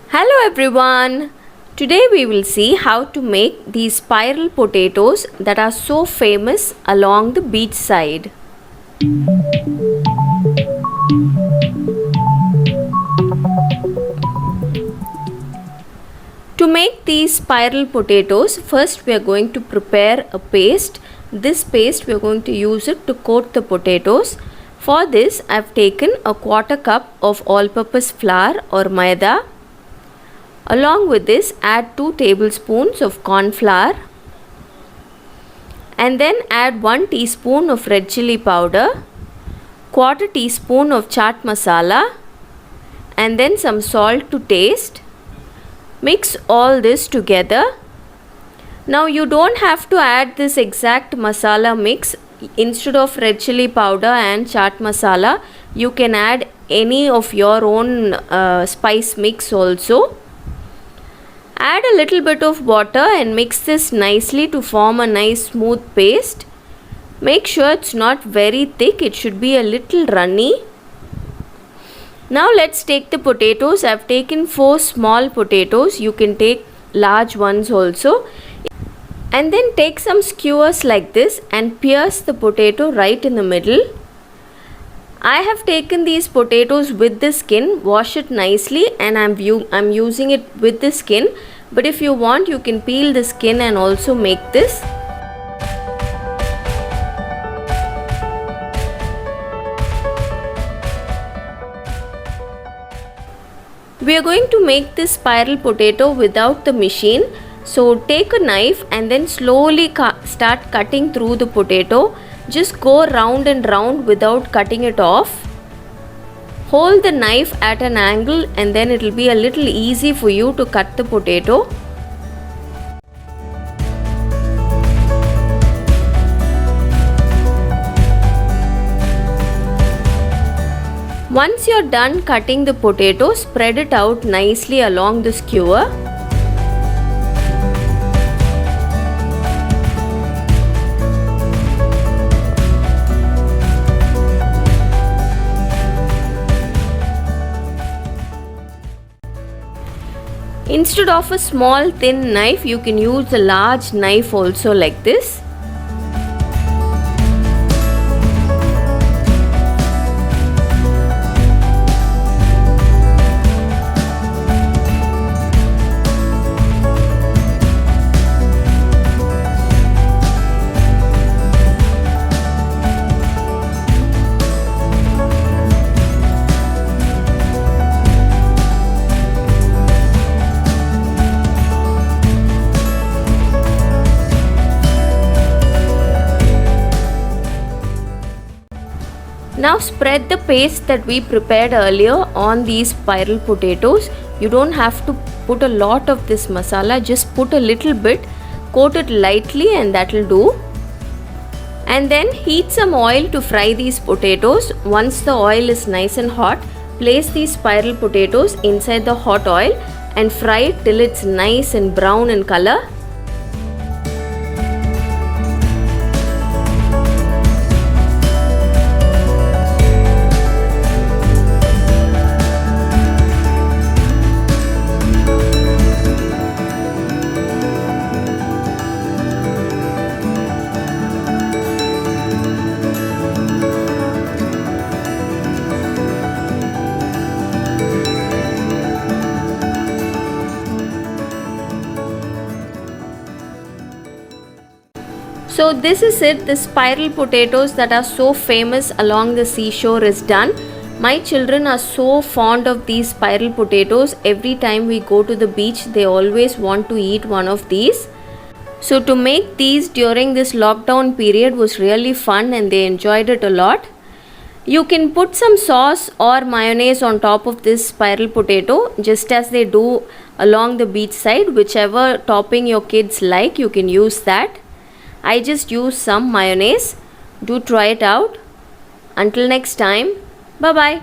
Hello everyone! Today we will see how to make these spiral potatoes that are so famous along the beach side. To make these spiral potatoes, first we are going to prepare a paste. This paste we are going to use it to coat the potatoes. For this I have taken a quarter cup of all-purpose flour or maida. Along with this, add 2 tablespoons of corn flour and then add 1 teaspoon of red chili powder, quarter teaspoon of chaat masala and then some salt to taste. Mix all this together. Now you don't have to add this exact masala mix. Instead of red chili powder and chaat masala, you can add any of your own spice mix also. Add a little bit of water and mix this nicely to form a nice smooth paste. Make sure it's not very thick, it should be a little runny. Now let's take the potatoes. I have taken 4 small potatoes. You can take large ones also. And then take some skewers like this and pierce the potato right in the middle. I have taken these potatoes with the skin, wash it nicely, and I'm using it with the skin, but if you want you can peel the skin and also make this. We are going to make this spiral potato without the machine, so take a knife and then slowly start cutting through the potato. Just go round and round without cutting it off. Hold the knife at an angle and then it will be a little easy for you to cut the potato. Once you're done cutting the potato, spread it out nicely along the skewer. Instead of a small thin knife, you can use a large knife also like this. Now spread the paste that we prepared earlier on these spiral potatoes. You don't have to put a lot of this masala, just put a little bit, coat it lightly and that will do. And then heat some oil to fry these potatoes. Once the oil is nice and hot, place these spiral potatoes inside the hot oil and fry it till it's nice and brown in color. So this is it, the spiral potatoes that are so famous along the seashore is done. My children are so fond of these spiral potatoes. Every time we go to the beach, they always want to eat one of these. So to make these during this lockdown period was really fun and they enjoyed it a lot. You can put some sauce or mayonnaise on top of this spiral potato, just as they do along the beach side. Whichever topping your kids like, you can use that. I just use some mayonnaise. Do try it out. Until next time, bye bye.